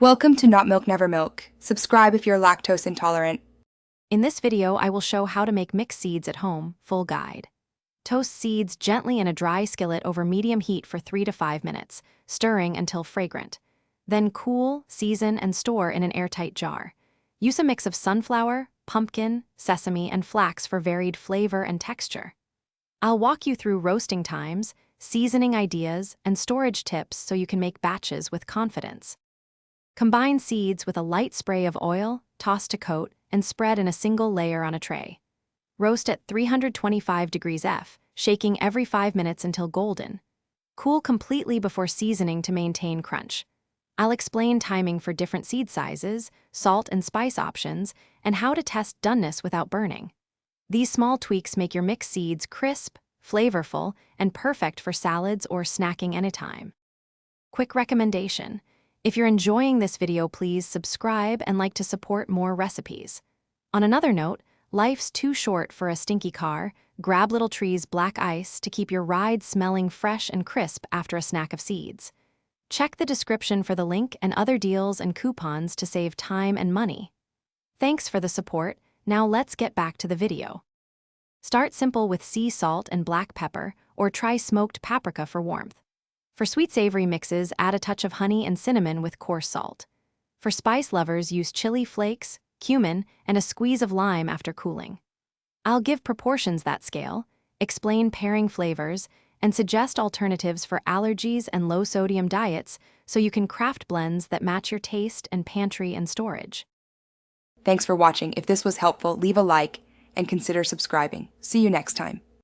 Welcome to Not Milk Never Milk. Subscribe if you're lactose intolerant. In this video, I will show how to make mixed seeds at home, full guide. Toast seeds gently in a dry skillet over medium heat for 3 to 5 minutes, stirring until fragrant. Then cool, season, and store in an airtight jar. Use a mix of sunflower, pumpkin, sesame, and flax for varied flavor and texture. I'll walk you through roasting times, seasoning ideas, and storage tips so you can make batches with confidence. Combine seeds with a light spray of oil, toss to coat, and spread in a single layer on a tray. Roast at 325 degrees F, shaking every 5 minutes until golden. Cool completely before seasoning to maintain crunch. I'll explain timing for different seed sizes, salt and spice options, and how to test doneness without burning. These small tweaks make your mixed seeds crisp, flavorful, and perfect for salads or snacking anytime. Quick recommendation: if you're enjoying this video, please subscribe and like to support more recipes. On another note, life's too short for a stinky car. Grab Little Tree's black ice to keep your ride smelling fresh and crisp after a snack of seeds. Check the description for the link and other deals and coupons to save time and money. Thanks for the support. Now let's get back to the video. Start simple with sea salt and black pepper, or try smoked paprika for warmth. For sweet-savory mixes, add a touch of honey and cinnamon with coarse salt. For spice lovers, use chili flakes, cumin, and a squeeze of lime after cooling. I'll give proportions that scale, explain pairing flavors, and suggest alternatives for allergies and low-sodium diets so you can craft blends that match your taste and pantry and storage. Thanks for watching. If this was helpful, leave a like and consider subscribing. See you next time.